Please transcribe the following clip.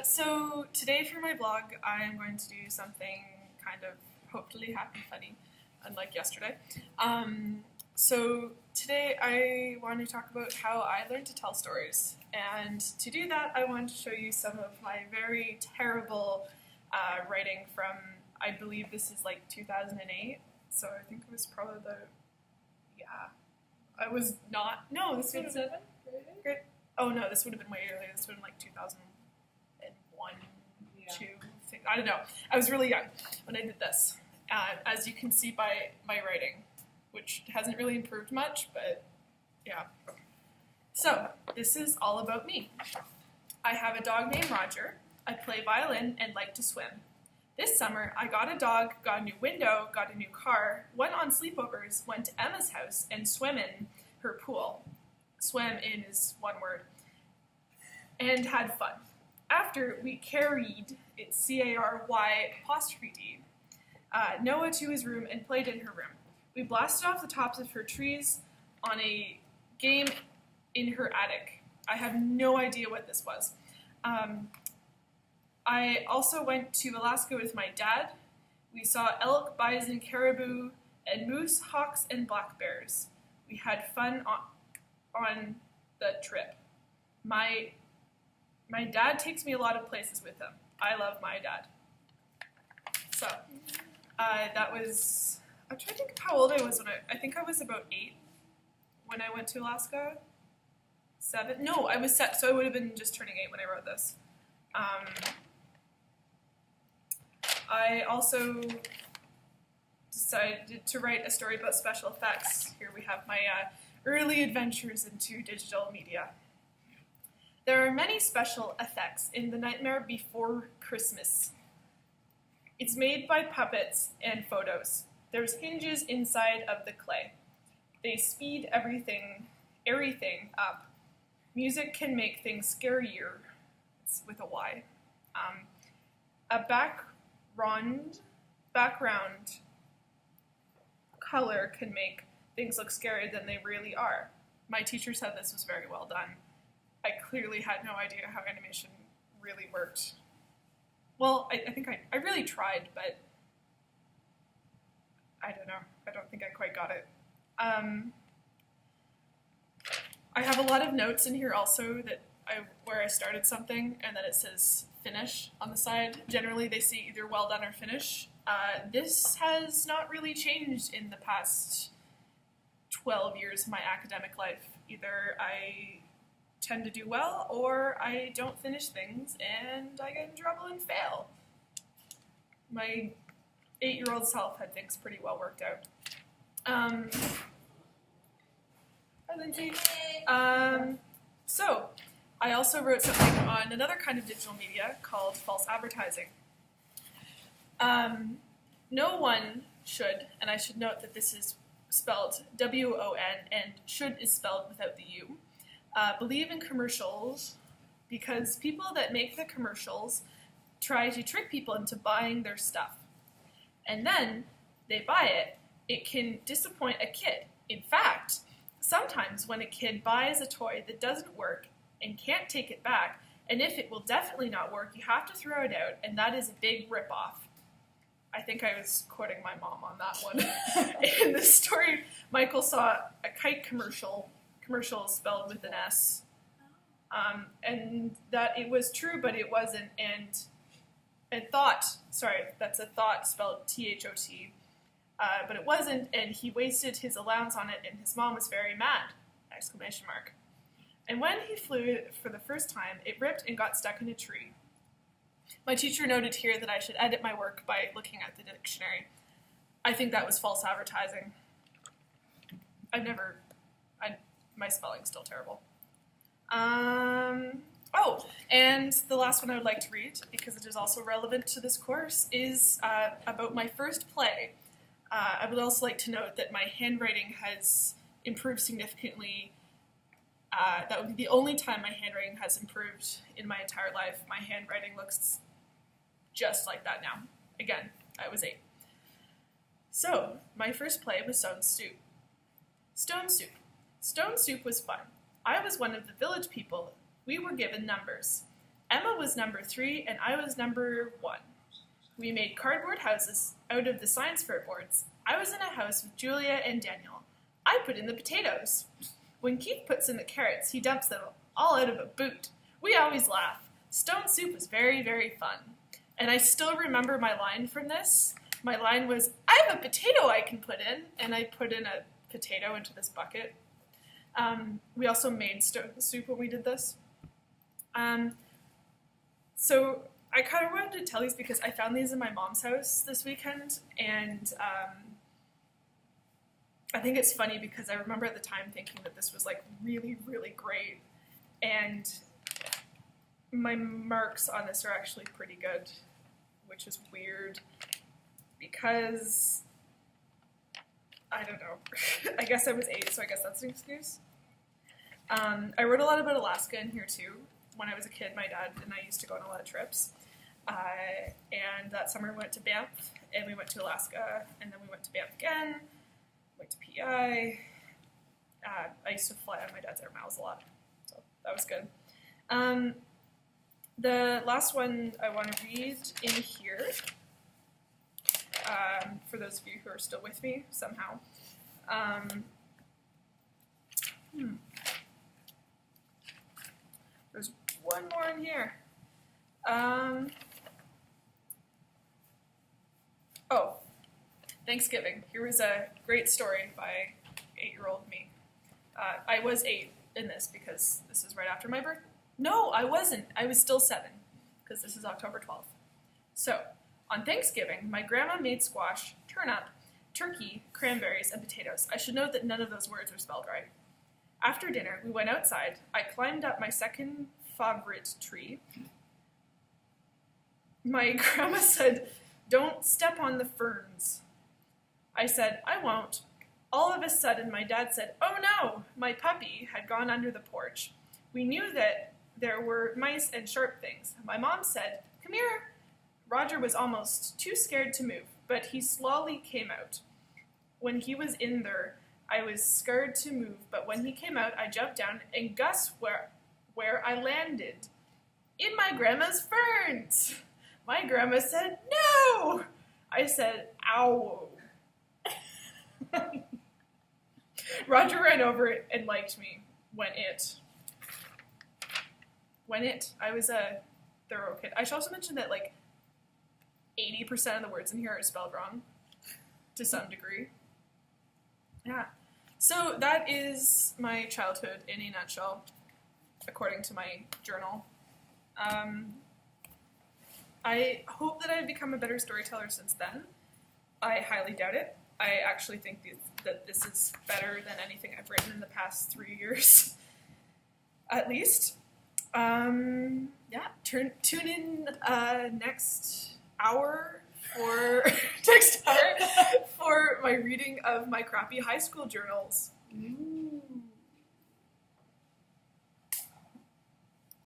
So today for my vlog, I am going to do something kind of hopefully happy, funny, unlike yesterday. So today I want to talk about how I learned to tell stories. And to do that, I want to show you some of my very terrible writing from, I believe this is like 2008. So I think it was probably I was not, no, this would have been, great. Oh no, this would have been way earlier. This would have been like 2001, 2, I don't know. I was really young when I did this. As you can see by my writing, which hasn't really improved much, but yeah. So, this is all about me. I have a dog named Roger. I play violin and like to swim. This summer, I got a dog, got a new window, got a new car, went on sleepovers, went to Emma's house, and swam in her pool. Swam in is one word. And had fun. After we carried, it's C-A-R-Y''D, Noah to his room and played in her room. We blasted off the tops of her trees on a game in her attic. I have no idea what this was. I also went to Alaska with my dad. We saw elk, bison, caribou, and moose, hawks, and black bears. We had fun on the trip. My dad takes me a lot of places with him. I love my dad. So, that was, I'm trying to think of how old I was when I think I was about 8 when I went to Alaska. 7? No, I was set, so I would have been just turning 8 when I wrote this. I also decided to write a story about special effects. Here we have my early adventures into digital media. There are many special effects in The Nightmare Before Christmas. It's made by puppets and photos. There's hinges inside of the clay. They speed everything up. Music can make things scarier. It's with a Y. A background color can make things look scarier than they really are. My teacher said this was very well done. I clearly had no idea how animation really worked. Well, I think I really tried, but I don't know. I don't think I quite got it. I have a lot of notes in here also where I started something and then it says finish on the side. Generally they say either well done or finish. This has not really changed in the past 12 years of my academic life. Either I tend to do well or I don't finish things and I get in trouble and fail. My 8-year-old self had things pretty well worked out. Hi, Lindsay. So, I also wrote something on another kind of digital media called false advertising. No one should, and I should note that this is spelled W-O-N and should is spelled without the U, believe in commercials because people that make the commercials try to trick people into buying their stuff. And then they buy it. It can disappoint a kid. In fact, sometimes when a kid buys a toy that doesn't work and can't take it back, and if it will definitely not work, you have to throw it out, and that is a big ripoff. I think I was quoting my mom on that one. In this story, Michael saw a kite commercial spelled with an S, and that it was true, but it wasn't, and thought, sorry, that's a thought spelled T-H-O-T, but it wasn't, and he wasted his allowance on it, and his mom was very mad, ! And when he flew for the first time, it ripped and got stuck in a tree. My teacher noted here that I should edit my work by looking at the dictionary. I think that was false advertising. My spelling's still terrible. Oh, and the last one I would like to read, because it is also relevant to this course, is about my first play. I would also like to note that my handwriting has improved significantly. That would be the only time my handwriting has improved in my entire life. My handwriting looks just like that now. Again, I was 8. So, my first play was Stone Soup. Stone Soup. Stone Soup was fun. I was one of the village people. We were given numbers. Emma was number 3 and I was number 1. We made cardboard houses out of the science fair boards. I was in a house with Julia and Daniel. I put in the potatoes. When Keith puts in the carrots, he dumps them all out of a boot. We always laugh. Stone soup was very, very fun. And I still remember my line from this. My line was, I have a potato I can put in. And I put in a potato into this bucket. We also made stone soup when we did this. So I kind of wanted to tell these because I found these in my mom's house this weekend, and I think it's funny because I remember at the time thinking that this was like really, really great, and my marks on this are actually pretty good, which is weird because I don't know. I guess I was 8, so I guess that's an excuse. I wrote a lot about Alaska in here too. When I was a kid, my dad and I used to go on a lot of trips. And that summer we went to Banff, and we went to Alaska, and then we went to Banff again, went to PEI. I used to fly on my dad's Air Miles a lot, so that was good. The last one I want to read in here, for those of you who are still with me somehow. There's one more in here. Oh, Thanksgiving. Here was a great story by 8-year-old me. I was 8 in this because this is right after my birth. No, I wasn't. I was still 7 because this is October 12th. So, on Thanksgiving, my grandma made squash, turnip, turkey, cranberries, and potatoes. I should note that none of those words are spelled right. After dinner, we went outside. I climbed up my second favorite tree. My grandma said, "Don't step on the ferns." I said, "I won't." All of a sudden, my dad said, "Oh no!" My puppy had gone under the porch. We knew that there were mice and sharp things. My mom said, "Come here." Roger was almost too scared to move, but he slowly came out. When he was in there, I was scared to move, but when he came out, I jumped down, and guess where I landed? In my grandma's ferns! My grandma said, "No!" I said, "Ow." Roger ran over it and liked me. When I was a thorough kid. I should also mention that, like, 80% of the words in here are spelled wrong, to some degree. Yeah. So that is my childhood in a nutshell, according to my journal. I hope that I've become a better storyteller since then. I highly doubt it. I actually think that this is better than anything I've written in the past 3 years, at least. Yeah, tune in next hour for my reading of my crappy high school journals. Ooh.